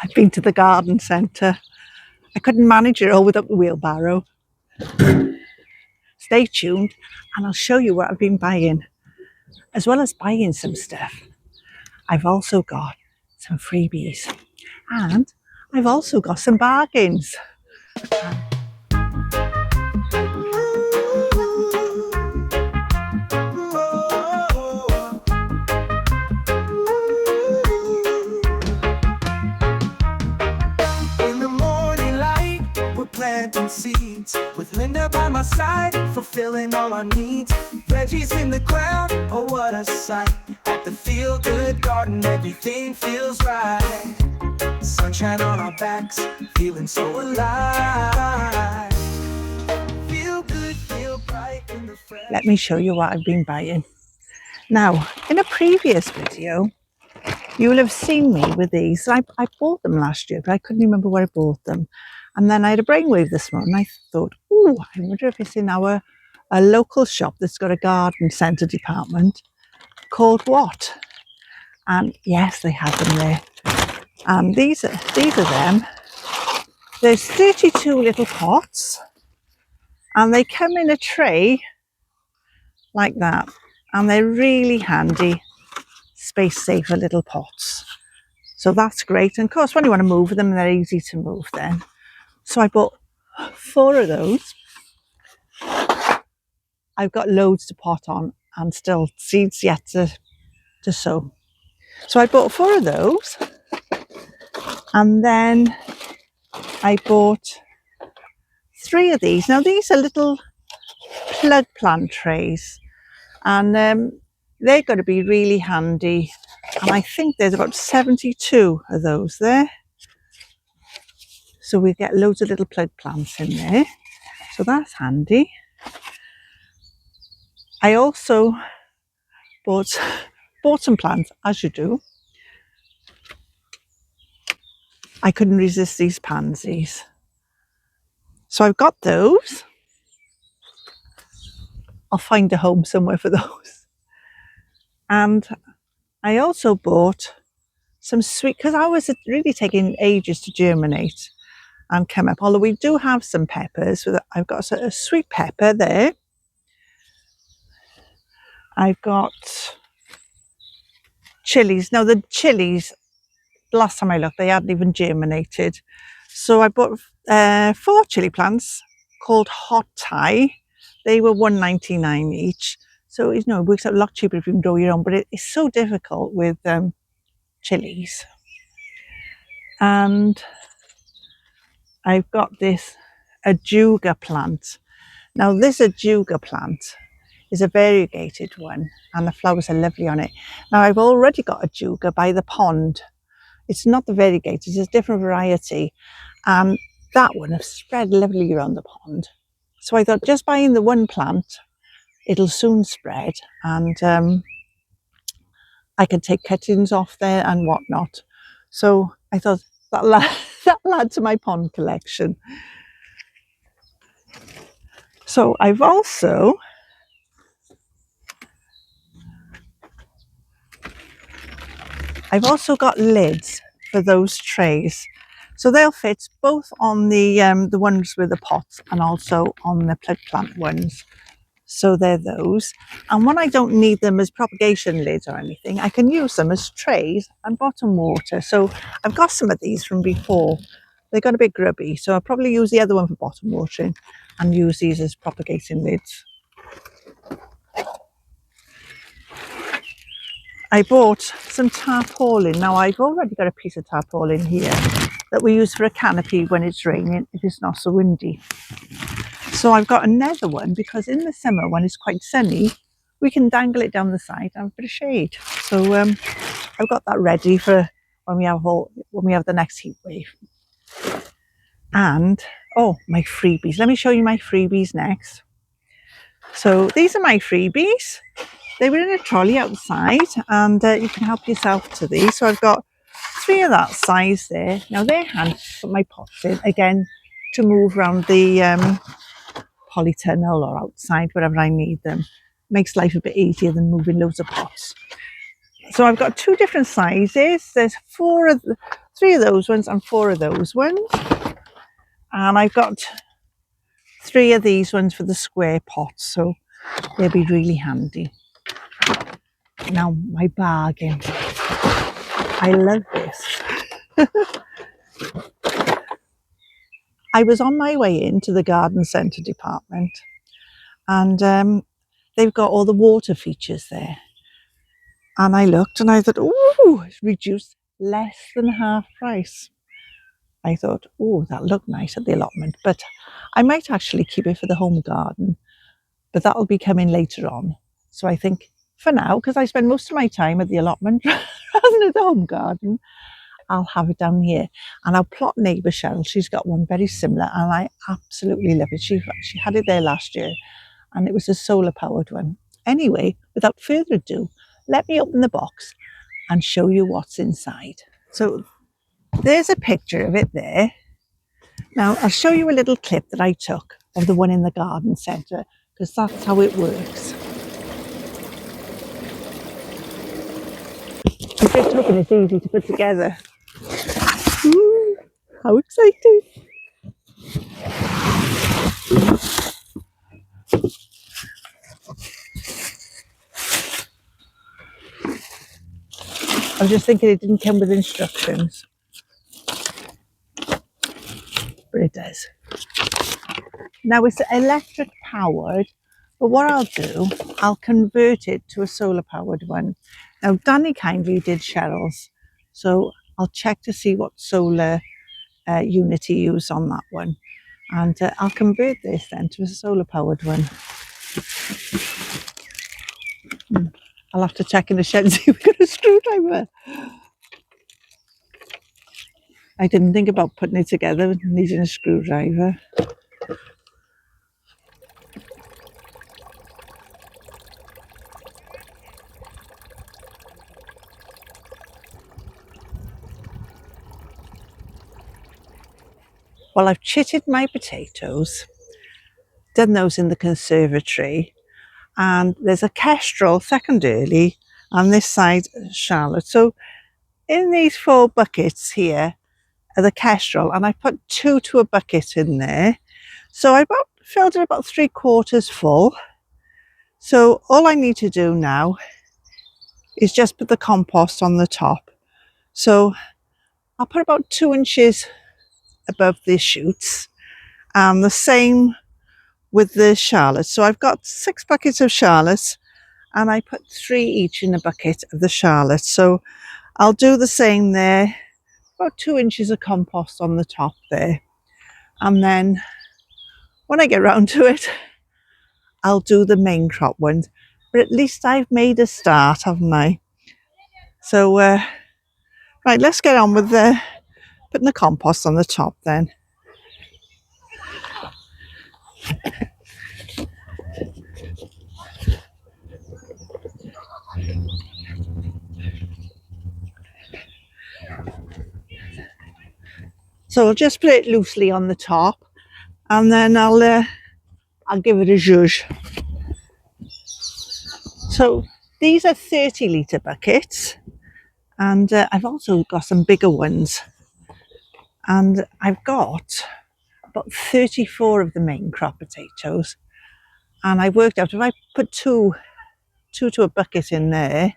I've been to the garden centre. I couldn't manage it all without the wheelbarrow. Stay tuned and I'll show you what I've been buying. As well as buying some stuff, I've also got some freebies and I've also got some bargains. Planting seeds with Linda by my side, fulfilling all our needs. Veggies in the ground, oh what a sight. At the Feel Good Garden, everything feels right. Sunshine on our backs, feeling so alive. Feel good, feel bright in the fresh. Let me show you what I've been buying. Now, in a previous video, you will have seen me with these. I bought them last year, but I couldn't remember where I bought them. And then I had a brainwave this morning. I thought, oh, I wonder if it's in a local shop that's got a garden centre department called what? And yes, they have them there. And these are them. There's 32 little pots, and they come in a tray like that. And they're really handy, space-saver little pots. So that's great. And of course, when you want to move them, they're easy to move then. So I bought 4 of those. I've got loads to pot on and still seeds yet to sow. So I bought 4 of those. And then I bought 3 of these. Now these are little plug plant trays. And they're going to be really handy. And I think there's about 72 of those there. So we get loads of little plug plants in there. So that's handy. I also bought some plants, as you do. I couldn't resist these pansies. So I've got those. I'll find a home somewhere for those. And I also bought some sweet, because I was really taking ages to germinate and come up. Although we do have some peppers. I've got a sweet pepper there. I've got chilies. Now the chilies, last time I looked, they hadn't even germinated. So I bought 4 chili plants called Hot Thai. They were $1.99 each. So it works out a lot cheaper if you can grow your own, but it's so difficult with chilies. And I've got this ajuga plant. Now this ajuga plant is a variegated one and the flowers are lovely on it. Now I've already got ajuga by the pond. It's not the variegated, it's a different variety. And that one has spread lovely around the pond. So I thought just buying the one plant, it'll soon spread and I can take cuttings off there and whatnot. So I thought that'll add to my pond collection. So I've also got lids for those trays. So they'll fit both on the ones with the pots and also on the plug plant ones. So they're those. And when I don't need them as propagation lids or anything, I can use them as trays and bottom water. So I've got some of these from before. They got a bit grubby, so I'll probably use the other one for bottom watering and use these as propagating lids. I bought some tarpaulin. Now I've already got a piece of tarpaulin here that we use for a canopy when it's raining, if it's not so windy. So I've got another one because in the summer when it's quite sunny, we can dangle it down the side and have a bit of shade. So I've got that ready for when we have the next heat wave. And my freebies. Let me show you my freebies next. So these are my freebies. They were in a trolley outside and you can help yourself to these. So I've got 3 of that size there. Now they're handy to put my pots in, again, to move around the polytunnel or outside, wherever I need them. Makes life a bit easier than moving loads of pots. So I've got 2 different sizes. There's 3 of those ones and 4 of those ones. And I've got 3 of these ones for the square pots, so they'll be really handy. Now, my bargain. I love this. I was on my way into the garden centre department, and they've got all the water features there. And I looked and I thought, oh, it's reduced less than half price. I thought, oh, that looked nice at the allotment, but I might actually keep it for the home garden, but that'll be coming later on. So I think for now, because I spend most of my time at the allotment rather than at the home garden, I'll have it down here. And our plot neighbour Cheryl, she's got one very similar and I absolutely love it. She had it there last year and it was a solar powered one. Anyway, without further ado, let me open the box and show you what's inside. So there's a picture of it there. Now I'll show you a little clip that I took of the one in the garden centre, because that's how it works. I'm just hoping it's easy to put together. Ooh, how exciting! I was just thinking it didn't come with instructions, but it does. Now it's electric powered, but what I'll do, I'll convert it to a solar powered one. Now Danny kindly did Cheryl's, so I'll check to see what solar unit he used on that one, and I'll convert this then to a solar powered one. I'll have to check in the shed and see if we've got a screwdriver. I didn't think about putting it together with needing a screwdriver. Well, I've chitted my potatoes, done those in the conservatory, and there's a kestrel secondarily on this side Charlotte. So in these 4 buckets here are the kestrel, and I put 2 to a bucket in there. So I filled it about 3/4 full. So all I need to do now is just put the compost on the top. So I'll put about 2 inches above the shoots, and the same with the shallots. So I've got 6 buckets of shallots and I put 3 each in a bucket of the shallots. So I'll do the same there, about 2 inches of compost on the top there. And then when I get round to it, I'll do the main crop ones. But at least I've made a start, haven't I? So, right, let's get on with putting the compost on the top then. So I'll just put it loosely on the top, and then I'll give it a zhuzh. So these are 30-litre buckets, and I've also got some bigger ones, and I've got about 34 of the main crop potatoes, and I worked out if I put two to a bucket in there,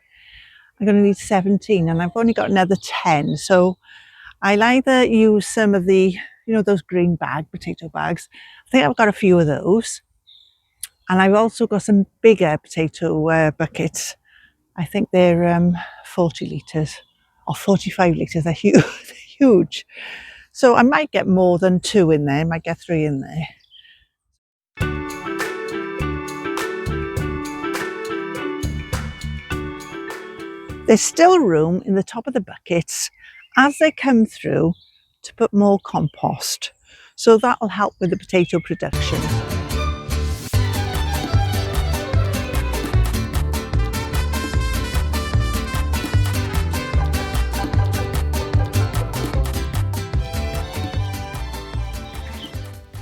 I'm going to need 17, and I've only got another 10. So I'll either use some of the, those green potato bags. I think I've got a few of those. And I've also got some bigger potato buckets. I think they're 40 litres or 45 litres. They're huge. They're huge. So I might get more than 2 in there. I might get 3 in there. There's still room in the top of the buckets as they come through to put more compost. So that'll help with the potato production.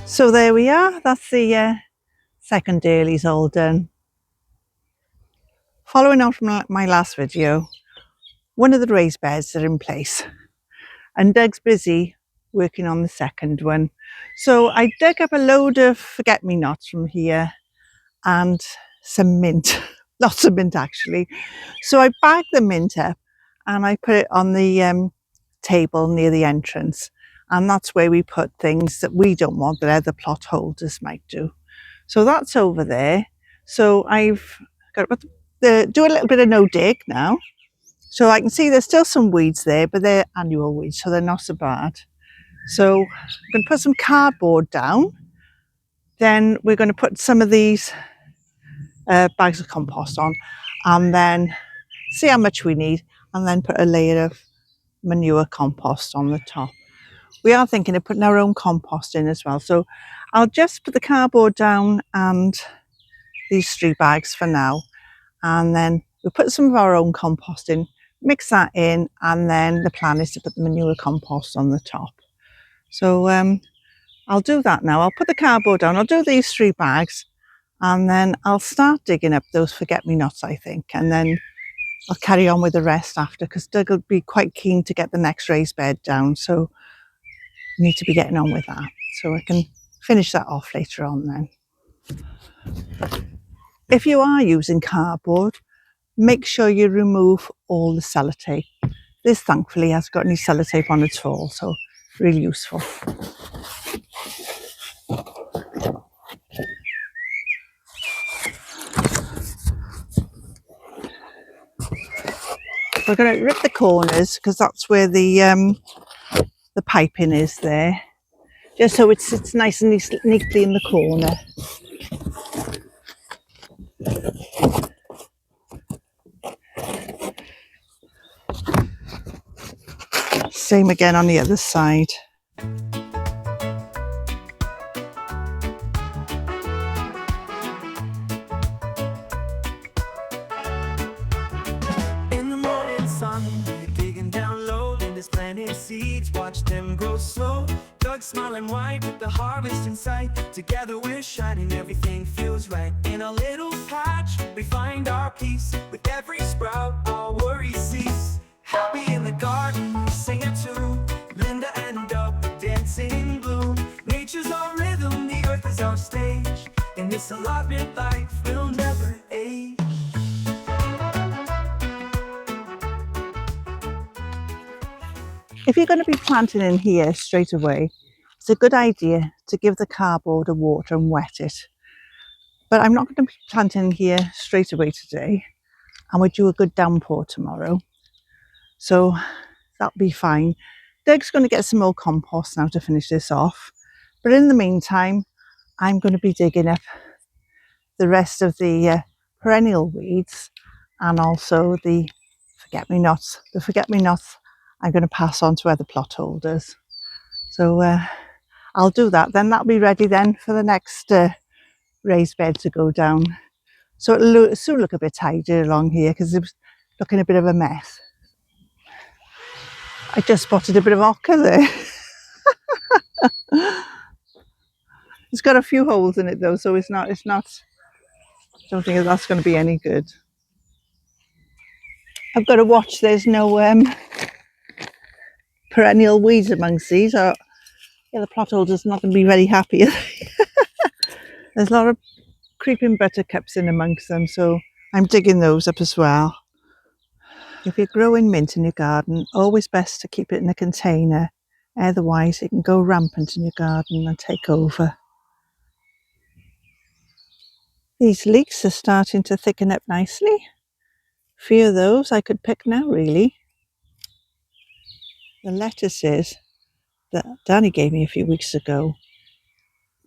So there we are, that's the second dailies all done. Following on from my last video, one of the raised beds are in place, and Doug's busy working on the second one. So I dug up a load of forget-me-nots from here and some mint, lots of mint actually. So I bagged the mint up and I put it on the table near the entrance, and that's where we put things that we don't want that other plot holders might do. So that's over there. So I've got to do a little bit of no dig now. So I can see there's still some weeds there, but they're annual weeds, so they're not so bad. So I'm going to put some cardboard down. Then we're going to put some of these bags of compost on, and then see how much we need, and then put a layer of manure compost on the top. We are thinking of putting our own compost in as well. So I'll just put the cardboard down and these 3 bags for now. And then we'll put some of our own compost in, mix that in, and then the plan is to put the manure compost on the top. So I'll do that now. I'll put the cardboard down, I'll do these 3 bags, and then I'll start digging up those forget-me-nots, I think, and then I'll carry on with the rest after, because Doug will be quite keen to get the next raised bed down, so I need to be getting on with that. So I can finish that off later on then. If you are using cardboard, make sure you remove all the sellotape. This thankfully hasn't got any sellotape on at all, so really useful. We're going to rip the corners because that's where the piping is there, just so it sits nice and neatly in the corner. Same again on the other side. In the morning sun, you're digging down low, then there's planting seeds, watch them grow slow. Doug smiling wide with the harvest in sight. Together we're shining, everything feels right. In a little patch, we find our peace. With every sprout, our worries cease. Happy in the garden, sing a tune. Linda and Doug dancing in bloom. Nature's our rhythm, the earth is our stage. In this allotment life, we'll never age. If you're going to be planting in here straight away, it's a good idea to give the cardboard a water and wet it. But I'm not going to be planting here straight away today, and we'll do a good downpour tomorrow. So that'll be fine. Doug's going to get some more compost now to finish this off. But in the meantime, I'm going to be digging up the rest of the perennial weeds and also the forget-me-nots. The forget-me-nots I'm going to pass on to other plot holders. So I'll do that. Then that'll be ready then for the next raised bed to go down. So it'll soon look a bit tidier along here because it was looking a bit of a mess. I just spotted a bit of ochre there. It's got a few holes in it though, so it's not, I don't think that's going to be any good. I've got to watch there's no perennial weeds amongst these, or yeah, the plot holder's not going to be very happy. There's a lot of creeping buttercups in amongst them, so I'm digging those up as well. If you're growing mint in your garden, always best to keep it in a container, otherwise it can go rampant in your garden and take over. These leeks are starting to thicken up nicely. A few of those I could pick now really. The lettuces that Danny gave me a few weeks ago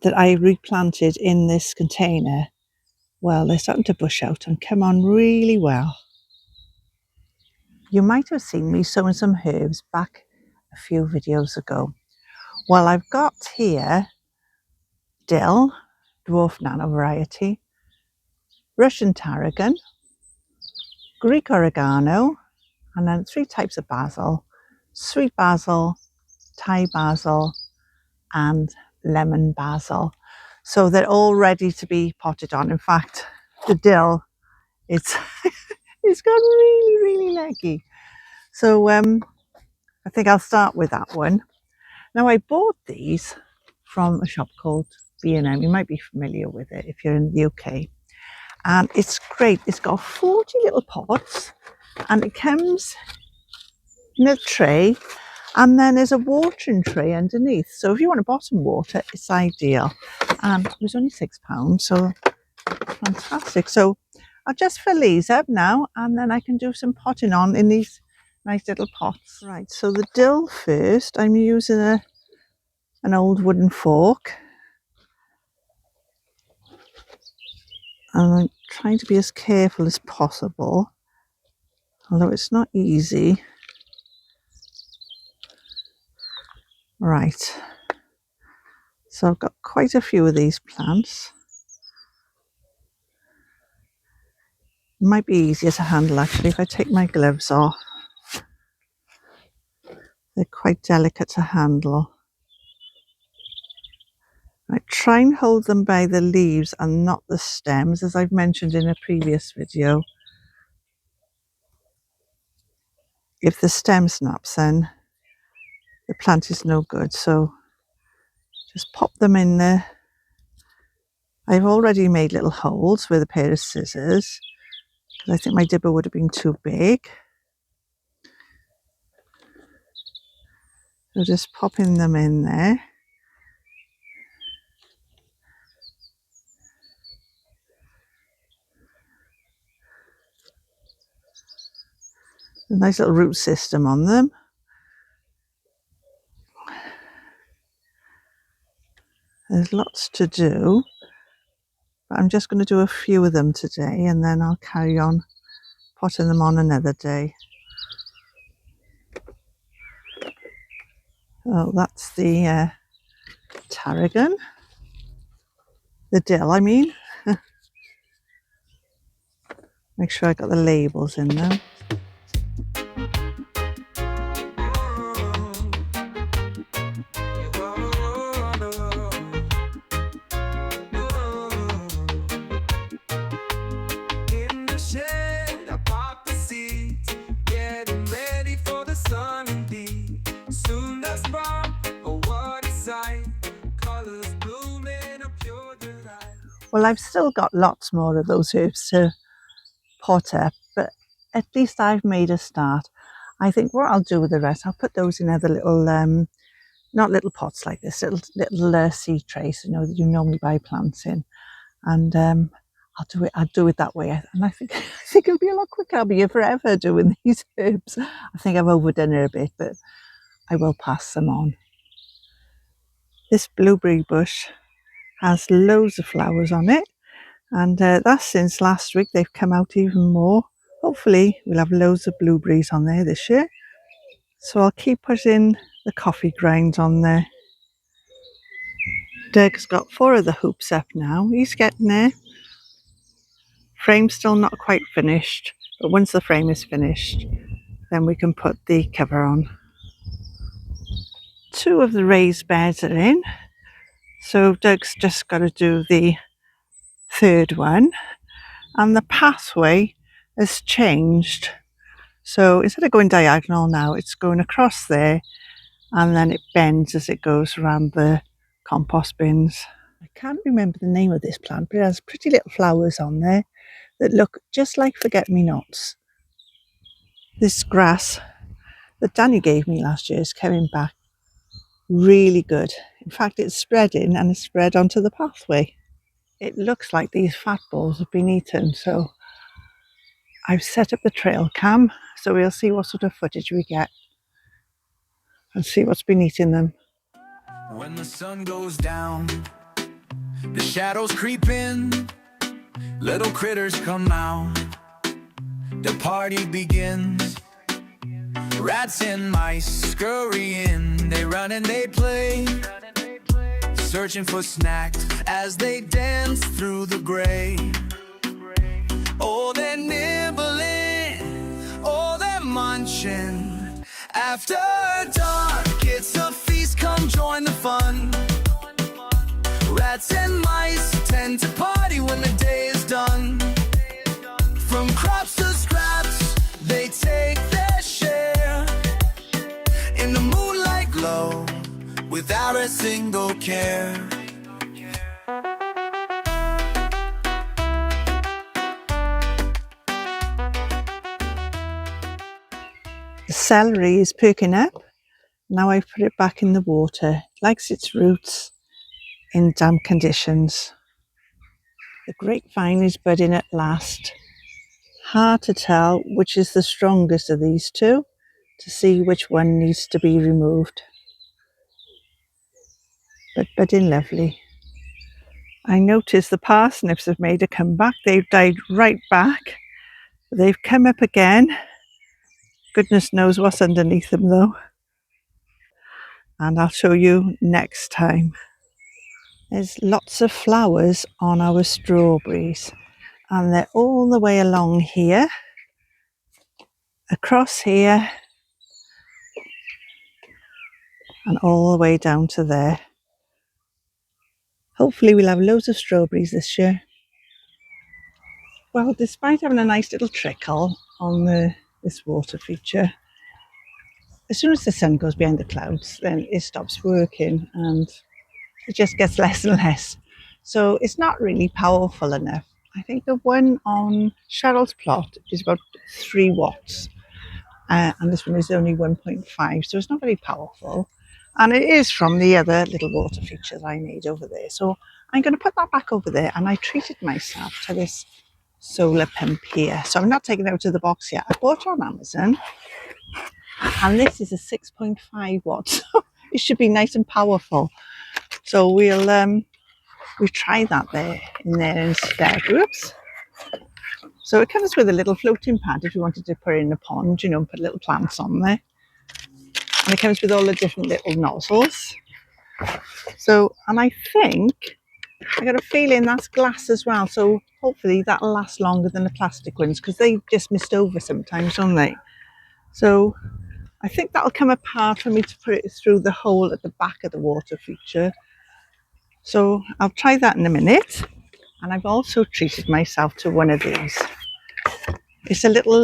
that I replanted in this container, well, they're starting to bush out and come on really well. You might have seen me sowing some herbs back a few videos ago. Well, I've got here dill, dwarf nano variety, Russian tarragon, Greek oregano, and then 3 types of basil, sweet basil, Thai basil, and lemon basil. So they're all ready to be potted on. In fact, the dill, it's got really leggy. So I think I'll start with that one. Now, I bought these from a shop called B&M. You might be familiar with it if you're in the UK. And it's great. It's got 40 little pots and it comes in a tray, and then there's a watering tray underneath. So if you want to bottom water, it's ideal. And it was only £6, so fantastic. So I'll just fill these up now, and then I can do some potting on in these nice little pots. Right, so the dill first, I'm using an old wooden fork. And I'm trying to be as careful as possible, although it's not easy. Right, so I've got quite a few of these plants. It might be easier to handle actually if I take my gloves off. They're quite delicate to handle. I try and hold them by the leaves and not the stems, as I've mentioned in a previous video. If the stem snaps, then the plant is no good, so just pop them in there. I've already made little holes with a pair of scissors because I think my dibber would have been too big. So just popping them in there. A nice little root system on them. There's lots to do, but I'm just going to do a few of them today, and then I'll carry on potting them on another day. Oh, that's the tarragon. The dill, I mean. Make sure I got the labels in there. In the shed, I pop the seeds, getting ready for the sun indeed. Soon the spark, oh what a sight, colors blooming a pure delight. Well, I've still got lots more of those herbs to pot up, but at least I've made a start. I think what I'll do with the rest, I'll put those in other little, not little pots like this, little seed trays, you know, that you normally buy plants in, and I'll do it that way. And I think it'll be a lot quicker. I'll be here forever doing these herbs. I think I've overdone it a bit, but I will pass them on. This blueberry bush has loads of flowers on it, and that's since last week. They've come out even more. Hopefully we'll have loads of blueberries on there this year. So I'll keep putting the coffee grounds on there. Doug's got 4 of the hoops up now. He's getting there. Frame's still not quite finished, but once the frame is finished, then we can put the cover on. 2 of the raised beds are in, so Doug's just got to do the 3rd one, and the pathway has changed. So instead of going diagonal now, it's going across there, and then it bends as it goes around the compost bins. I can't remember the name of this plant, but it has pretty little flowers on there that look just like forget-me-nots. This grass that Danny gave me last year is coming back really good. In fact, it's spreading, and it's spread onto the pathway. It looks like these fat balls have been eaten, so I've set up the trail cam, so we'll see what sort of footage we get and see what's been eating them. When the sun goes down, the shadows creep in, little critters come out, the party begins. Rats and mice scurry in, they run and they play, searching for snacks as they dance through the gray. Oh, they're nibbling, oh, they're munching. After dark, it's a feast, come join the fun. Rats and mice tend to party when the day is done. From crops to scraps, they take their share. in the moonlight glow, without a single care. The celery is perking up. Now I've put it back in the water. It likes its roots in damp conditions. The grapevine is budding at last. Hard to tell which is the strongest of these two to see which one needs to be removed. But budding lovely. I noticed the parsnips have made a comeback. They've died right back. They've come up again. Goodness knows what's underneath them though. And I'll show you next time. There's lots of flowers on our strawberries, and they're all the way along here, across here, and all the way down to there. Hopefully we'll have loads of strawberries this year. Well, despite having a nice little trickle on this water feature, as soon as the sun goes behind the clouds, then it stops working and it just gets less and less. So it's not really powerful enough. I think the one on Cheryl's plot is about 3 watts. And this one is only 1.5, so it's not very powerful. And it is from the other little water features I made over there. So I'm going to put that back over there, and I treated myself to this solar pump here. So I'm not taking it out of the box yet. I bought it on Amazon, and this is a 6.5 watts. So it should be nice and powerful. So we'll try that in there instead. Oops. So it comes with a little floating pad if you wanted to put it in a pond, you know, put little plants on there. And it comes with all the different little nozzles. So, and I think, I got a feeling that's glass as well. So hopefully that'll last longer than the plastic ones, because they just mist over sometimes, don't they? So I think that'll come apart for me to put it through the hole at the back of the water feature. So I'll try that in a minute. And I've also treated myself to one of these. It's a little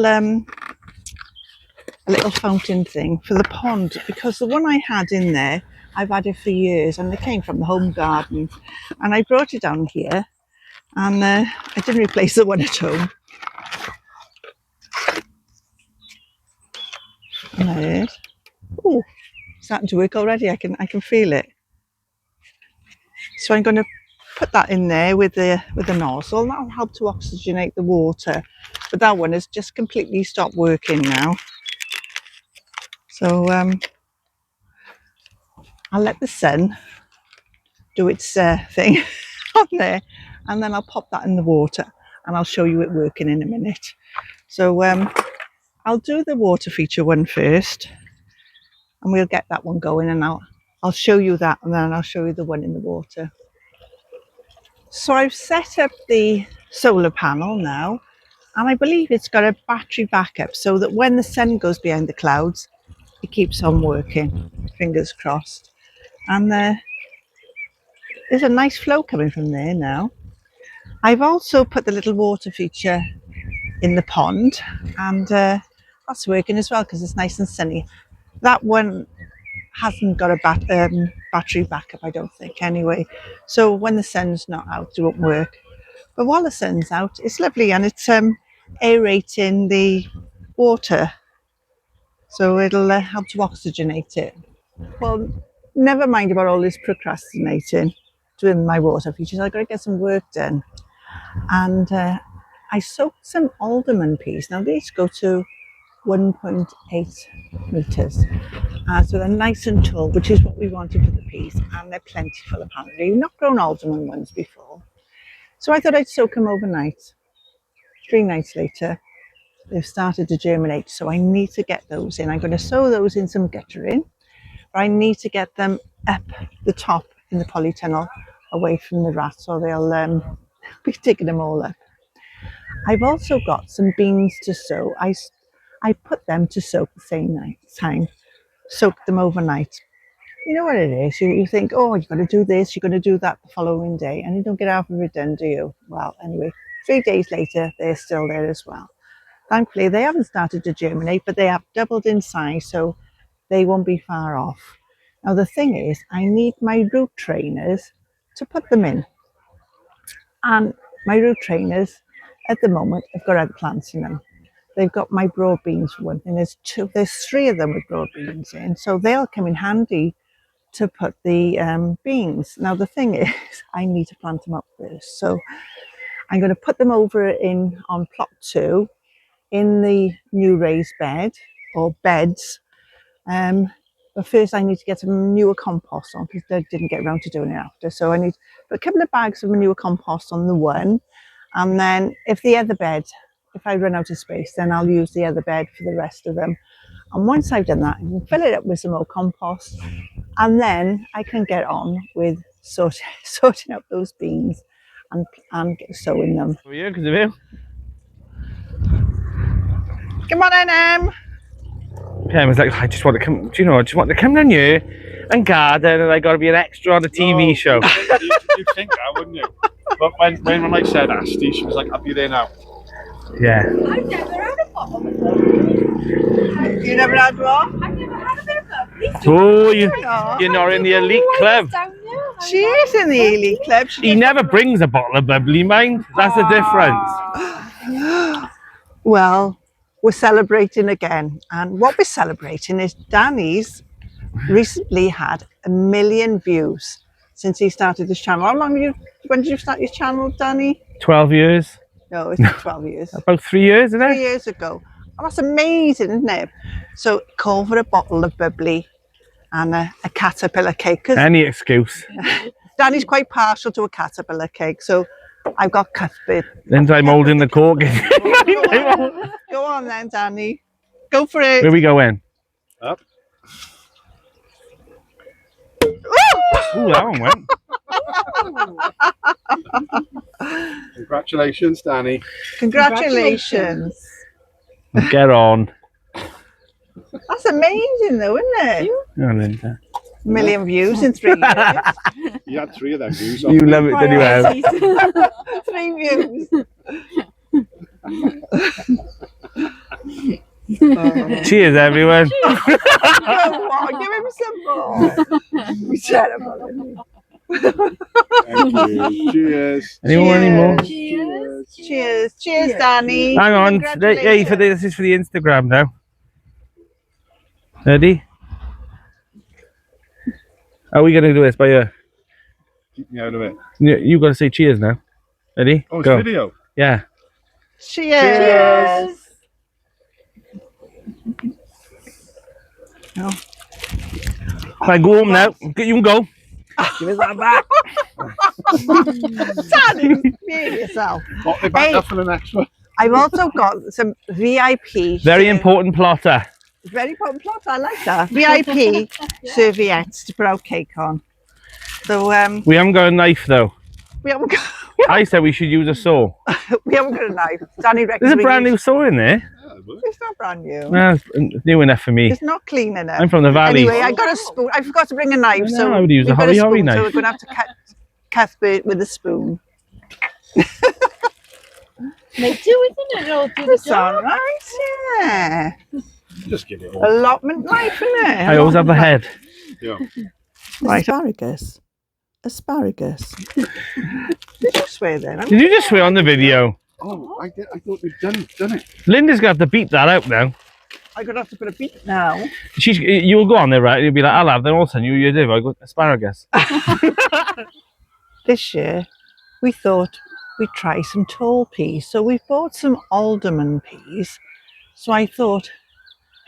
fountain thing for the pond, because the one I had in there, I've had it for years, and they came from the home garden. And I brought it down here, and I didn't replace the one at home. And there it is. Oh, it's starting to work already. I can feel it. So I'm going to put that in there with the nozzle. That'll help to oxygenate the water. But that one has just completely stopped working now. So I'll let the sun do its thing on there, and then I'll pop that in the water, and I'll show you it working in a minute. So I'll do the water feature one first, and we'll get that one going, and I'll show you that, and then I'll show you the one in the water. So I've set up the solar panel now, and I believe it's got a battery backup so that when the sun goes behind the clouds, it keeps on working. Fingers crossed. And there's a nice flow coming from there now. I've also put the little water feature in the pond, and that's working as well because it's nice and sunny. That one hasn't got a battery backup, I don't think, anyway. So when the sun's not out, it won't work. But while the sun's out, it's lovely, and it's aerating the water. So it'll help to oxygenate it. Well, never mind about all this procrastinating doing my water features. I've got to get some work done. And I soaked some alderman peas. Now these go to 1.8 metres. So they're nice and tall, which is what we wanted for the peas. And they're plentiful apparently. We've not grown alderman ones before. So I thought I'd soak them overnight. 3 nights later, they've started to germinate. So I need to get those in. I'm going to sow those in some guttering. But I need to get them up the top in the polytunnel away from the rats, or they'll be taking them all up. I've also got some beans to sow. I put them to soak the same time, soak them overnight. You know what it is, you think, oh, you're going to do this, you're going to do that the following day, and you don't get half of it done, do you? Well, anyway, 3 days later, they're still there as well. Thankfully, they haven't started to germinate, but they have doubled in size, so they won't be far off. Now the thing is, I need my root trainers to put them in. And my root trainers at the moment have got other plants in them. They've got my broad beans for one thing. There's three of them with broad beans in, so they'll come in handy to put the beans. Now the thing is, I need to plant them up first, so I'm going to put them over in on plot 2 in the new raised bed or beds. But first I need to get some manure compost on because I didn't get around to doing it after. So I need to put a couple of bags of manure compost on the one, and then if I run out of space, then I'll use the other bed for the rest of them. And once I've done that, I can fill it up with some more compost, and then I can get on with sorting out those beans and sowing them. How are you? Good to you. Come on, NM. Yeah, I was like, I just want to come. Do you know? I just want to come down here and garden, and I got to be an extra on a TV show. You'd think that, wouldn't you? But when I said Ashley, she was like, "I'll be there now." Yeah. I've never had a bottle before. You never had what? I've never had a bit of that. Oh, you're not in the elite club. She is in the elite club. He never brings a bottle of bubbly, mind. That's the difference. Well, we're celebrating again, and what we're celebrating is Danny's recently had 1 million views since he started his channel. When did you start your channel, Danny? 12 years. No, it's not 12 years. About 3 years, isn't 3 it? years ago. Oh, that's amazing, isn't it? So call for a bottle of bubbly and a caterpillar cake. Because Any excuse. Danny's quite partial to a caterpillar cake, so I've got Cuthbert. Then I'm holding the cork. Go on then, Danny. Go for it. Where we going? Up. Ooh, that one went. Congratulations, Danny. Congratulations. Get on. That's amazing though, isn't it? Oh, Linda. 1 million views in 3 years. You had 3 of them views. You love it, didn't you, Em? 3 views. Cheers, everyone. Come on, give him some more. We said about it. Thank you. Cheers. Any more? Cheers. Cheers. Cheers, Danny. Hang on. Hey, this is for the Instagram now. Ready? How are we going to do this by ear? Keep me out of it. You got to say cheers now. Ready? Oh, it's Go. video. Yeah. Cheers. No. Right, go home now. You can go. Give us that back. Danny, behave yourself. Got it back Hey. up for the next one. I've also got some VIP. Very important plotter. Very important plot. I like that. VIP serviettes to put our cake on. So We haven't got a knife though. we haven't got, I said we should use a saw. we haven't got a knife. Danny reckons There's a we brand need- new saw in there. Yeah, it works. It's not brand new. Well, it's new enough for me. It's not clean enough. I'm from the valley. Anyway, I got a spoon. I forgot to bring a knife, No, so I would use a we've got hurry spoon, knife. So we're going to have to cut Cuthbert with a spoon. They do, isn't it? It'll do the It's job. all right, yeah. Just get it all. Allotment life, isn't it? I always have the head. Yeah. Right. Asparagus. Asparagus. Did you swear then? Did you just swear on the video? Oh, I thought we'd done it. Linda's going to have to beat that out now. I'm going to have to put a beat now. You'll go on there, right? You'll be like, I'll have them. All of a sudden, you do. I go, asparagus. This year, we thought we'd try some tall peas. So we bought some alderman peas. So I thought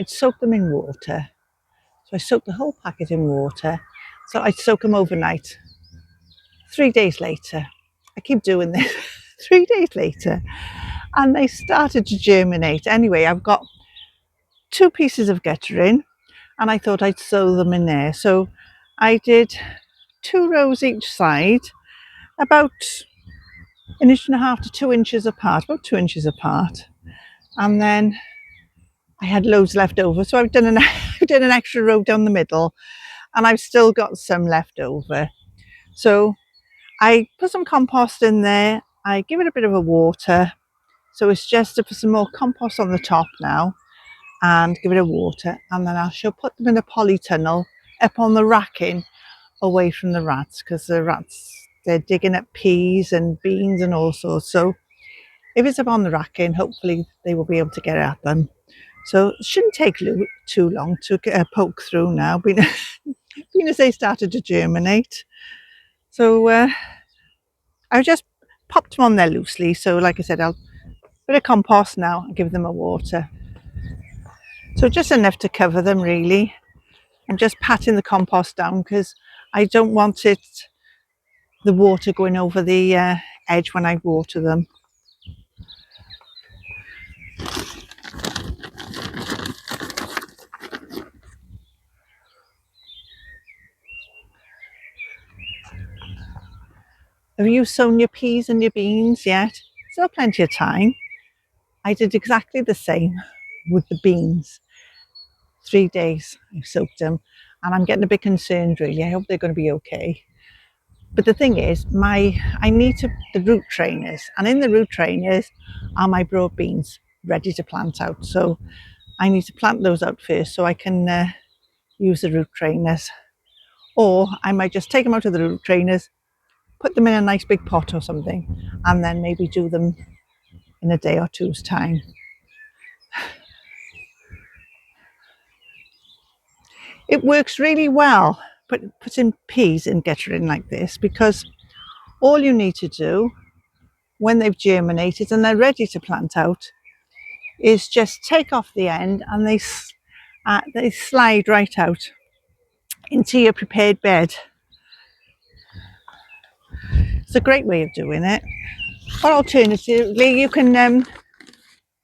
I'd soak them in water. So I soaked the whole packet in water. So I'd soak them overnight. 3 days later, I keep doing this. 3 days later, and they started to germinate. Anyway, I've got 2 pieces of gutter in, and I thought I'd sow them in there. So I did 2 rows each side, about 1.5 to 2 inches apart, about 2 inches apart. And then I had loads left over, so I've done an extra row down the middle, and I've still got some left over. So I put some compost in there. I give it a bit of a water, so it's just to put some more compost on the top now. and give it a water, and then I shall put them in a polytunnel up on the racking away from the rats, because the rats, they're digging up peas and beans and all sorts. So if it's up on the racking, hopefully they will be able to get at them. So it shouldn't take too long to poke through now, being as they started to germinate. So I just popped them on there loosely. So like I said, I'll put a compost now and give them a water. So just enough to cover them really. I'm just patting the compost down because I don't want the water going over the edge when I water them. Have you sown your peas and your beans yet? Still plenty of time. I did exactly the same with the beans. 3 days I've soaked them, and I'm getting a bit concerned really. I hope they're going to be okay. But the thing is, I need the root trainers, and in the root trainers are my broad beans ready to plant out. So I need to plant those out first so I can use the root trainers. Or I might just take them out of the root trainers, put them in a nice big pot or something, and then maybe do them in a day or two's time. It works really well putting peas in guttering like this, because all you need to do when they've germinated and they're ready to plant out is just take off the end, and they slide right out into your prepared bed. It's a great way of doing it. Or alternatively, you can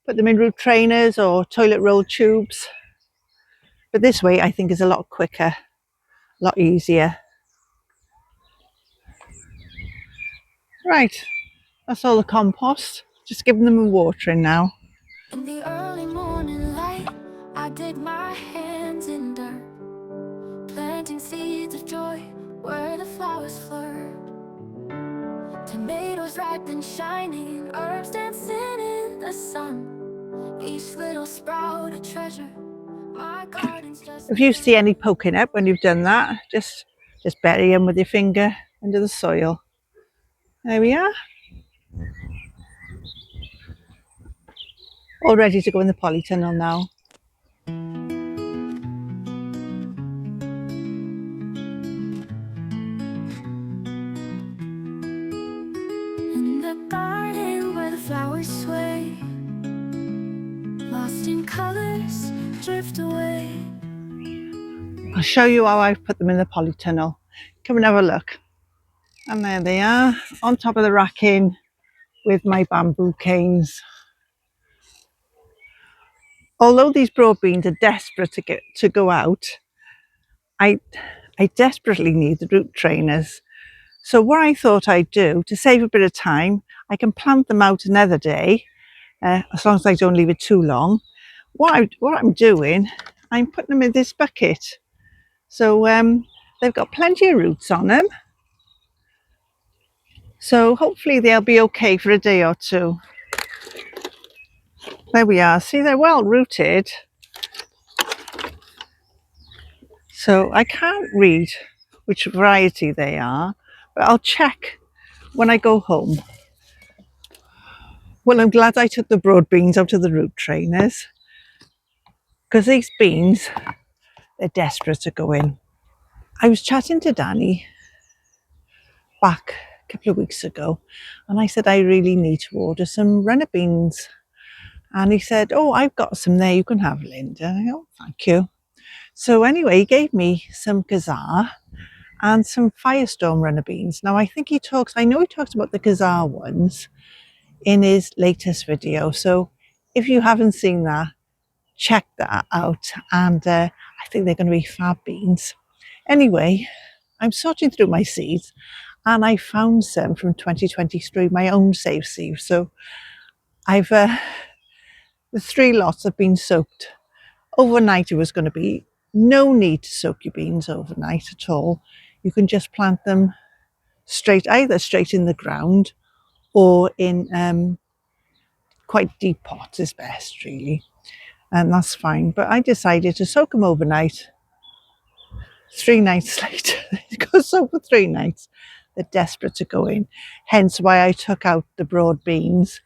put them in root trainers or toilet roll tubes. But this way I think is a lot quicker, a lot easier. Right, that's all the compost. Just giving them a watering now. In the early morning light, I dig my hands in dirt, planting seeds of joy where the flowers flirt. Tomatoes ripe and shining, herbs dancing in the sun. Each little sprout a treasure. My garden's just. If you see any poking up when you've done that, just bury them with your finger under the soil. There we are. All ready to go in the polytunnel now. In the garden where the flowers sway, lost in colors, drift away. I'll show you how I've put them in the polytunnel. Come and have a look. And there they are, on top of the racking with my bamboo canes. Although these broad beans are desperate to go out, I desperately need the root trainers. So what I thought I'd do, to save a bit of time, I can plant them out another day, as long as I don't leave it too long. What I'm doing, I'm putting them in this bucket. So they've got plenty of roots on them. So hopefully they'll be okay for a day or two. There we are. See, they're well rooted. So I can't read which variety they are, but I'll check when I go home. Well, I'm glad I took the broad beans out of the root trainers, because these beans, they're desperate to go in. I was chatting to Danny back a couple of weeks ago, and I said I really need to order some runner beans. And he said, oh, I've got some there, you can have, Linda. And I go, oh, thank you. So anyway, he gave me some Gazar and some Firestorm runner beans. Now I know he talks about the Gazar ones in his latest video. So if you haven't seen that, check that out. And I think they're going to be fab beans. Anyway, I'm sorting through my seeds, and I found some from 2023, my own save seeds. So I've the 3 lots have been soaked overnight. It was going to be no need to soak your beans overnight at all. You can just plant them either straight in the ground or in quite deep pots is best really. and that's fine. But I decided to soak them overnight. 3 nights later, they go soak for 3 nights. They're desperate to go in. Hence why I took out the broad beans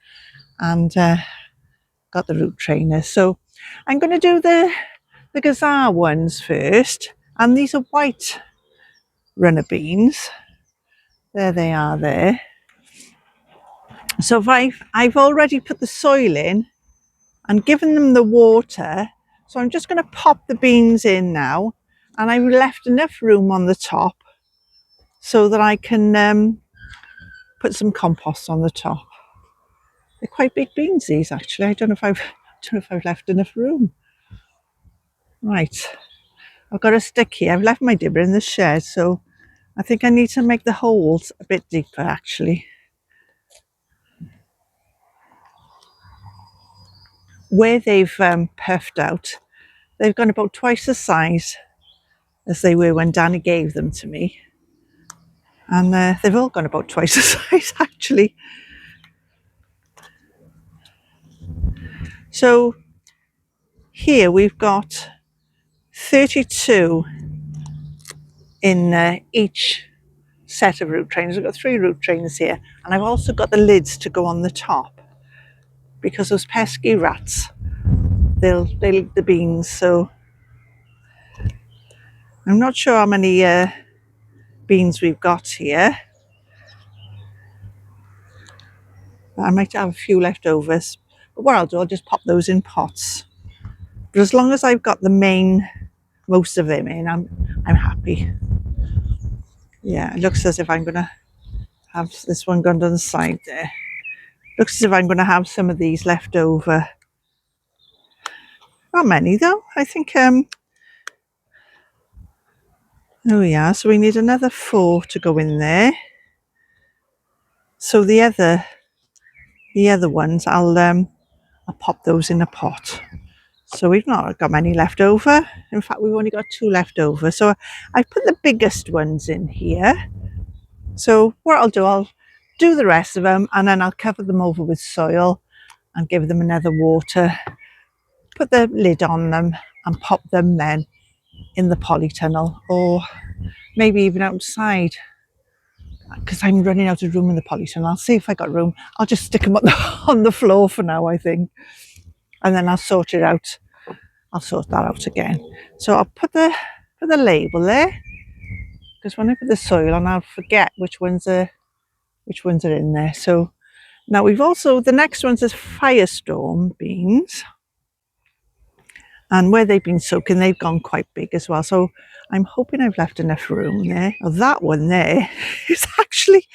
and got the root trainers. So I'm going to do the Gazar ones first. And these are white runner beans. There they are there. So if I've already put the soil in and given them the water. So I'm just going to pop the beans in now. And I've left enough room on the top so that I can put some compost on the top. They're quite big beans, these, actually. I don't know if I've left enough room. Right. I've got a stick here. I've left my dibber in the shed, so I think I need to make the holes a bit deeper, actually. Where they've puffed out, they've gone about twice the size as they were when Danny gave them to me. And they've all gone about twice the size, actually. So here we've got 32 in each set of root trainers. I've got 3 root trainers here, and I've also got the lids to go on the top because those pesky rats, they'll eat the beans. So I'm not sure how many beans we've got here. I might have a few leftovers, but what I'll do, I'll just pop those in pots. But as long as I've got most of them in, I'm happy. Yeah, it looks as if I'm going to have this one gone down the side there. Looks as if I'm going to have some of these left over. Not many though. I think there we are. So we need another 4 to go in there. So the other ones, I'll pop those in a pot. So we've not got many left over. In fact, we've only got 2 left over. So I put the biggest ones in here. So what I'll do the rest of them, and then I'll cover them over with soil and give them another water. Put the lid on them and pop them then in the polytunnel, or maybe even outside, because I'm running out of room in the polytunnel. I'll see if I got room. I'll just stick them on the floor for now, I think, and then I'll sort it out. I'll sort that out again. So I'll put the label there, because when I put the soil on, I'll forget which ones are in there. So now we've also, the next ones is Firestorm beans. And where they've been soaking, they've gone quite big as well. So I'm hoping I've left enough room there. Oh, that one there is actually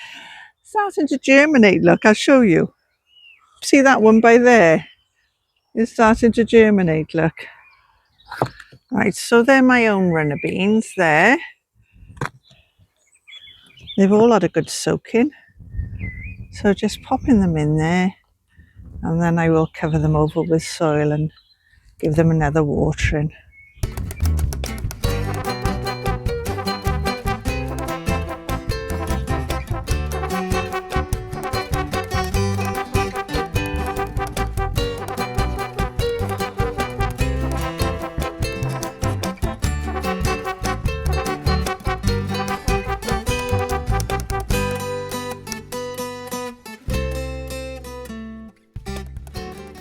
starting to germinate. Look, I'll show you. See that one by there? It's starting to germinate, look. Right, so they're my own runner beans there. They've all had a good soaking. So just popping them in there, and then I will cover them over with soil and give them another watering.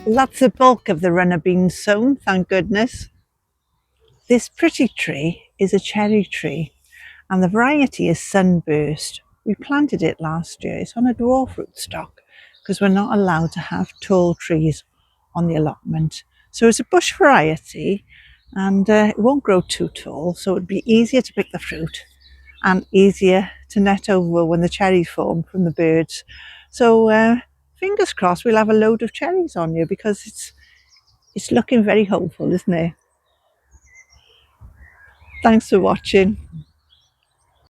That's the bulk of the runner beans sown, thank goodness. This pretty tree is a cherry tree, and the variety is Sunburst. We planted it last year. It's on a dwarf rootstock because we're not allowed to have tall trees on the allotment. So it's a bush variety, and it won't grow too tall, so it'd be easier to pick the fruit and easier to net over when the cherries form from the birds. So fingers crossed we'll have a load of cherries on you, because it's looking very hopeful, isn't it? Thanks for watching.